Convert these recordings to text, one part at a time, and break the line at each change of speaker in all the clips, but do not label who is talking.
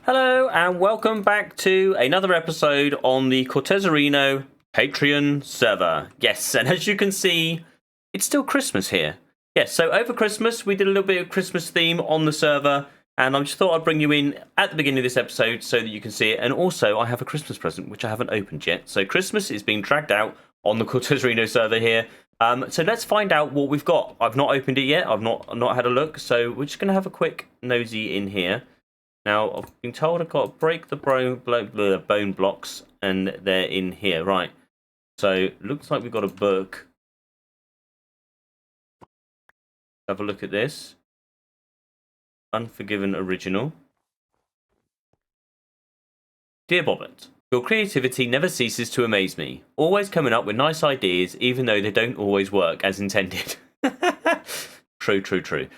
Hello and welcome back to another episode on the Cortezerino Patreon server. Yes, and as you can see, it's still Christmas here. Yes, so over Christmas we did a little bit of Christmas theme on the server, and I just thought I'd bring you in at the beginning of this episode so that you can see it. And also I have a Christmas present which I haven't opened yet. So Christmas is being dragged out on the Cortezerino server here. So let's find out what we've got. I've not opened it yet. I've not had a look. So we're just going to have a quick nosy in here. Now, I've been told I've got to break the bone blocks, and they're in here. Right. So, looks like we've got a book. Have a look at this. Unforgiven Original. Dear Bobbert, your creativity never ceases to amaze me. Always coming up with nice ideas, even though they don't always work as intended. True, true, true.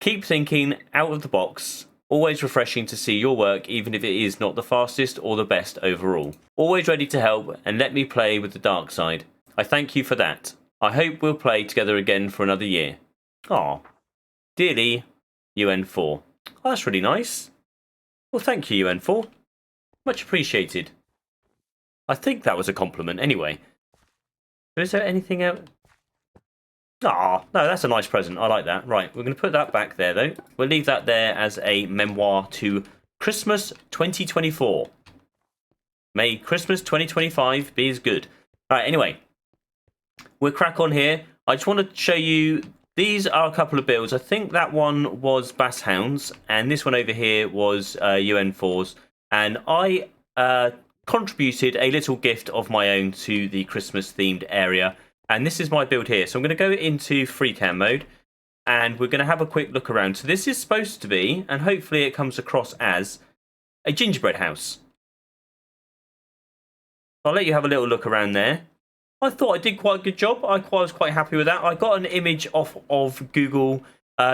Keep thinking out of the box. Always refreshing to see your work, even if it is not the fastest or the best overall. Always ready to help and let me play with the dark side. I thank you for that. I hope we'll play together again for another year. Aw. Dearly, UN4. Oh, that's really nice. Well, thank you, UN4. Much appreciated. I think that was a compliment anyway. Is there anything else? Ah, no, that's a nice present. I like that. Right, we're going to put that back there, though. We'll leave that there as a memoir to Christmas 2024. May Christmas 2025 be as good. All right, anyway, we'll crack on here. I just want to show you, these are a couple of builds. I think that one was Bass Hounds, and this one over here was UN4s. And I contributed a little gift of my own to the Christmas-themed area. And this is my build here. So I'm going to go into free cam mode and we're going to have a quick look around. So this is supposed to be, and hopefully it comes across as, a gingerbread house. I'll let you have a little look around there. I thought I did quite a good job. I was quite happy with that. I got an image off of Google,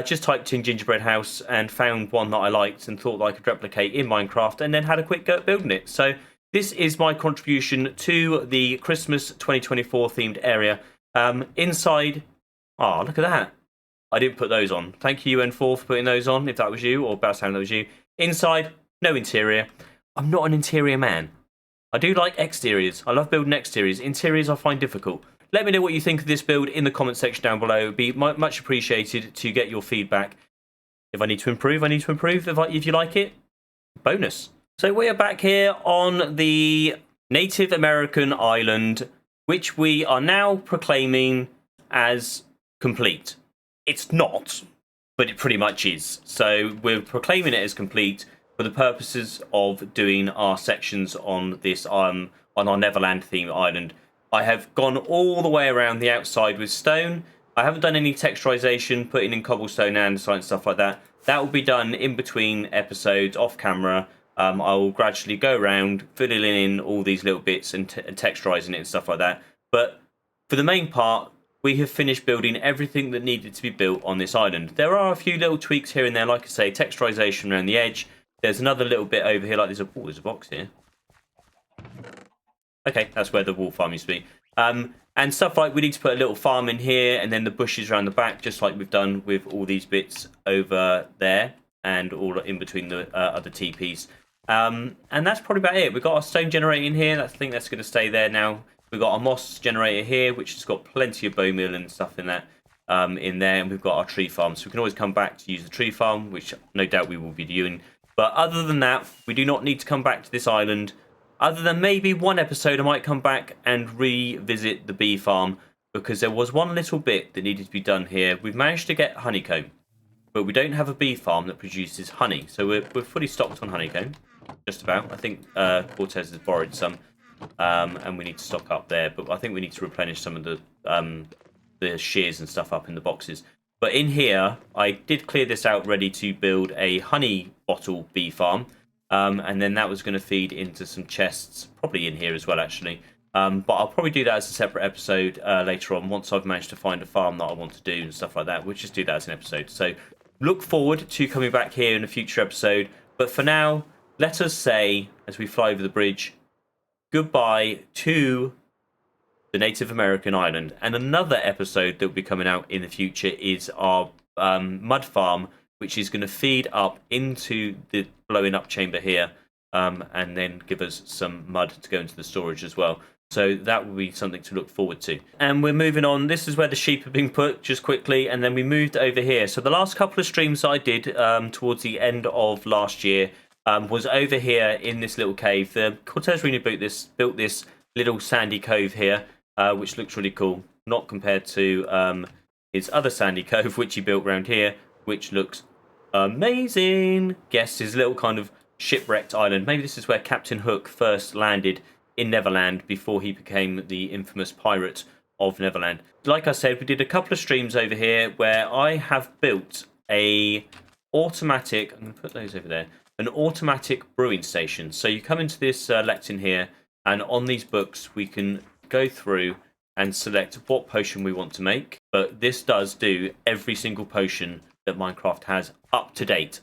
just typed in gingerbread house and found one that I liked and thought that I could replicate in Minecraft, and then had a quick go at building it. So this is my contribution to the Christmas 2024 themed area. Inside, oh, look at that. I didn't put those on. Thank you, UN4, for putting those on, if that was you, or Basshound, that was you. Inside, no interior. I'm not an interior man. I do like exteriors. I love building exteriors. Interiors I find difficult. Let me know what you think of this build in the comment section down below. It would be much appreciated to get your feedback. If I need to improve, I need to improve. If you like it, bonus. So we are back here on the Native American island, which we are now proclaiming as complete. It's not, but it pretty much is. So we're proclaiming it as complete for the purposes of doing our sections on this on our Neverland theme island. I have gone all the way around the outside with stone. I haven't done any texturization, putting in cobblestone and stuff like that. That will be done in between episodes, off camera. I will gradually go around, filling in all these little bits and texturizing it and stuff like that. But for the main part, we have finished building everything that needed to be built on this island. There are a few little tweaks here and there, like I say, texturization around the edge. There's another little bit over here, like there's a box here. Okay, that's where the wool farm used to be. And stuff like we need to put a little farm in here, and then the bushes around the back, just like we've done with all these bits over there, and all in between the other TPs. And that's probably about it. We've got our stone generator in here. I think that's going to stay there now. We've got our moss generator here, which has got plenty of bone meal and stuff in that in there. And we've got our tree farm. So we can always come back to use the tree farm, which no doubt we will be doing. But other than that, we do not need to come back to this island. Other than maybe one episode, I might come back and revisit the bee farm, because there was one little bit that needed to be done here. We've managed to get honeycomb, but we don't have a bee farm that produces honey. So we're fully stocked on honeycomb. Just about. I think Cortez has borrowed some, and we need to stock up there. But I think we need to replenish some of the shears and stuff up in the boxes. But in here, I did clear this out, ready to build a honey bottle bee farm, and then that was going to feed into some chests, probably in here as well, actually. But I'll probably do that as a separate episode later on, once I've managed to find a farm that I want to do and stuff like that. We'll just do that as an episode. So look forward to coming back here in a future episode. But for now, let us say, as we fly over the bridge, goodbye to the Native American island. And another episode that will be coming out in the future is our mud farm, which is going to feed up into the blowing up chamber here, and then give us some mud to go into the storage as well. So that will be something to look forward to. And we're moving on. This is where the sheep have been put, just quickly. And then we moved over here. So the last couple of streams I did towards the end of last year was over here in this little cave. The Cortezerino built this little sandy cove here, which looks really cool. Not compared to his other sandy cove, which he built around here, which looks amazing. Guess his little kind of shipwrecked island. Maybe this is where Captain Hook first landed in Neverland before he became the infamous pirate of Neverland. Like I said, we did a couple of streams over here where I have built a automatic, I'm going to put those over there, an automatic brewing station. So you come into this lectern here, and on these books we can go through and select what potion we want to make. But this does do every single potion that Minecraft has up to date.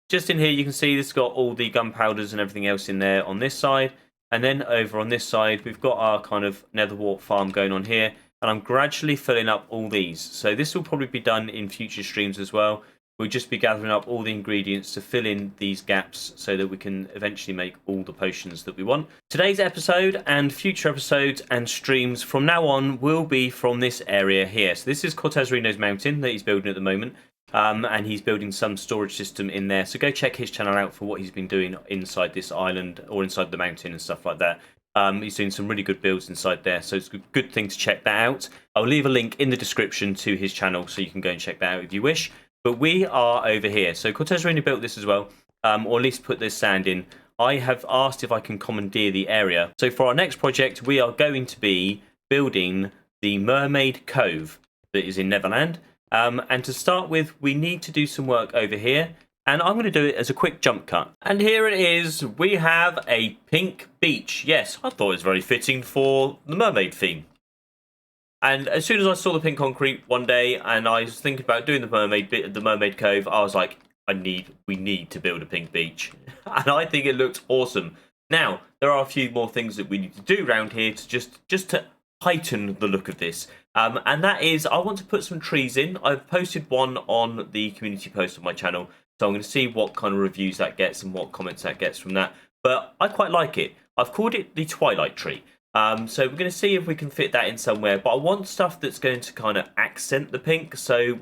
Just in here you can see this got all the gunpowders and everything else in there on this side. And then over on this side, we've got our kind of nether wart farm going on here. And I'm gradually filling up all these. So this will probably be done in future streams as well. We'll just be gathering up all the ingredients to fill in these gaps so that we can eventually make all the potions that we want. Today's episode and future episodes and streams from now on will be from this area here. So this is Cortezerino's mountain that he's building at the moment. And he's building some storage system in there. So go check his channel out for what he's been doing inside this island or inside the mountain and stuff like that. He's doing some really good builds inside there. So it's a good thing to check that out. I'll leave a link in the description to his channel so you can go and check that out if you wish. But we are over here. So Cortezerino built this as well, or at least put this sand in. I have asked if I can commandeer the area. So for our next project, we are going to be building the Mermaid Cove that is in Neverland. And to start with, we need to do some work over here. And I'm going to do it as a quick jump cut. And here it is. We have a pink beach. Yes, I thought it was very fitting for the mermaid theme. And as soon as I saw the pink concrete one day and I was thinking about doing the Mermaid Cove, I was like, we need to build a pink beach. And I think it looked awesome. Now, there are a few more things that we need to do around here to just to heighten the look of this. And that is, I want to put some trees in. I've posted one on the community post on my channel. So I'm going to see what kind of reviews that gets and what comments that gets from that. But I quite like it. I've called it the Twilight Tree. So we're going to see if we can fit that in somewhere. But I want stuff that's going to kind of accent the pink. So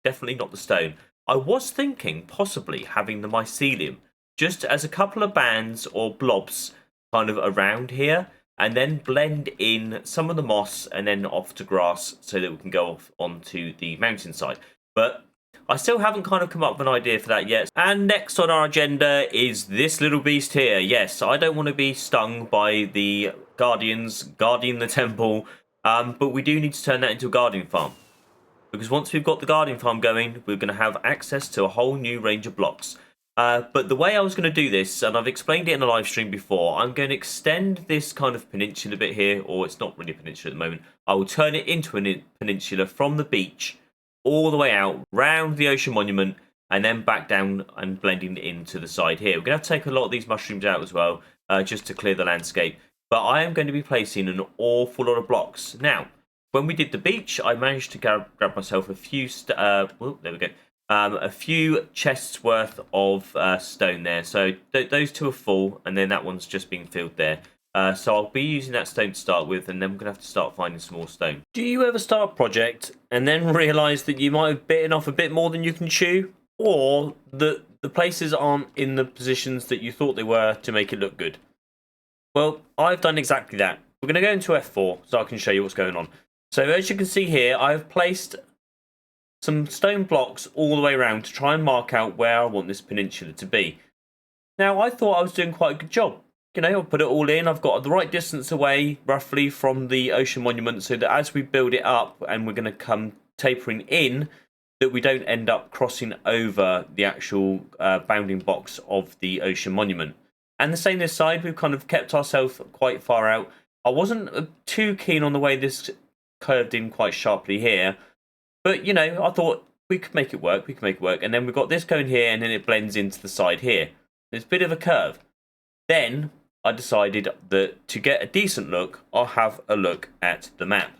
definitely not the stone. I was thinking possibly having the mycelium just as a couple of bands or blobs kind of around here. And then blend in some of the moss and then off to grass so that we can go off onto the mountainside. But I still haven't kind of come up with an idea for that yet. And next on our agenda is this little beast here. Yes, I don't want to be stung by the guardians guarding the temple. But we do need to turn that into a guardian farm. Because once we've got the guardian farm going, we're going to have access to a whole new range of blocks. But the way I was going to do this, and I've explained it in a live stream before, I'm going to extend this kind of peninsula bit here, or it's not really a peninsula at the moment. I will turn it into a peninsula from the beach all the way out, round the ocean monument, and then back down and blending into the side here. We're going to have to take a lot of these mushrooms out as well, just to clear the landscape. But I am going to be placing an awful lot of blocks. Now, when we did the beach, I managed to grab myself a few... there we go. A few chests worth of stone there. So those two are full, and then that one's just being filled there. So I'll be using that stone to start with, and then we're going to have to start finding some more stone. Do you ever start a project and then realise that you might have bitten off a bit more than you can chew? Or that the places aren't in the positions that you thought they were to make it look good? Well, I've done exactly that. We're going to go into F4 so I can show you what's going on. So as you can see here, I've placed some stone blocks all the way around to try and mark out where I want this peninsula to be. Now, I thought I was doing quite a good job. You know, I'll put it all in. I've got the right distance away, roughly, from the ocean monument, so that as we build it up and we're going to come tapering in, that we don't end up crossing over the actual bounding box of the ocean monument. And the same this side, we've kind of kept ourselves quite far out. I wasn't too keen on the way this curved in quite sharply here. But, you know, I thought we could make it work. And then we've got this going here, and then it blends into the side here. There's a bit of a curve. Then I decided that to get a decent look, I'll have a look at the map.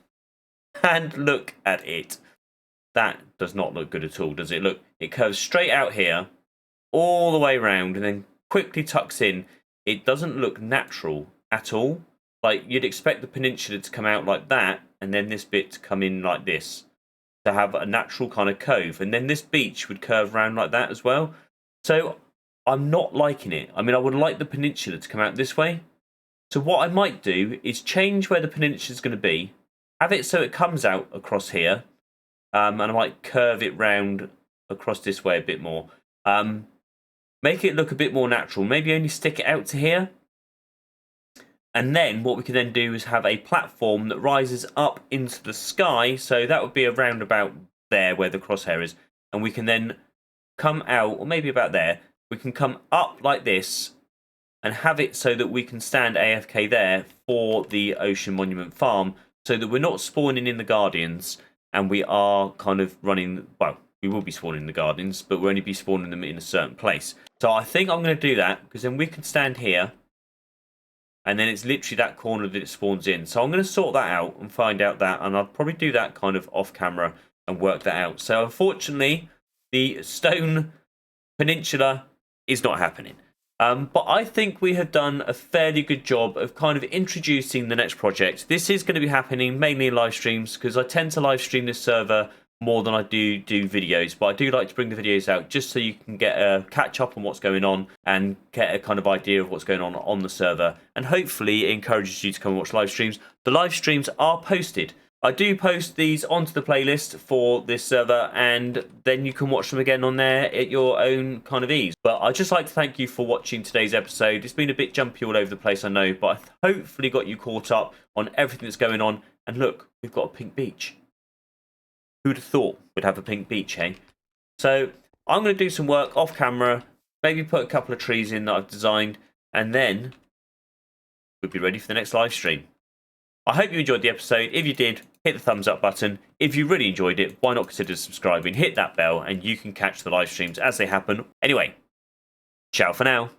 And look at it. That does not look good at all, does it? Look, it curves straight out here, all the way around, and then quickly tucks in. It doesn't look natural at all. Like, you'd expect the peninsula to come out like that, and then this bit to come in like this, to have a natural kind of cove. And then this beach would curve around like that as well. So I'm not liking it. I mean, I would like the peninsula to come out this way. So what I might do is change where the peninsula is going to be, have it so it comes out across here, and I might curve it round across this way a bit more. Make it look a bit more natural. Maybe only stick it out to here. And then what we can then do is have a platform that rises up into the sky. So that would be around about there where the crosshair is. And we can then come out, or maybe about there. We can come up like this and have it so that we can stand AFK there for the Ocean Monument Farm, so that we're not spawning in the Guardians and we are kind of running, well, we will be spawning the Guardians, but we'll only be spawning them in a certain place. So I think I'm going to do that, because then we can stand here, and then it's literally that corner that it spawns in. So I'm going to sort that out and find out that, and I'll probably do that kind of off camera and work that out. So unfortunately, the stone peninsula is not happening. But I think we have done a fairly good job of kind of introducing the next project. This is going to be happening mainly in live streams, because I tend to live stream this server more than I do videos, but I do like to bring the videos out just so you can get a catch up on what's going on and get a kind of idea of what's going on the server, and hopefully it encourages you to come and watch live streams. The live streams are posted. I do post these onto the playlist for this server, and then you can watch them again on there at your own kind of ease. But I'd just like to thank you for watching today's episode. It's been a bit jumpy all over the place, I know, but I hopefully got you caught up on everything that's going on. And look, we've got a pink beach. Who would have thought we'd have a pink beach, hey? So I'm going to do some work off camera, maybe put a couple of trees in that I've designed, and then we'll be ready for the next live stream. I hope you enjoyed the episode. If you did, hit the thumbs up button. If you really enjoyed it, why not consider subscribing, hit that bell, and you can catch the live streams as they happen. Anyway, ciao for now.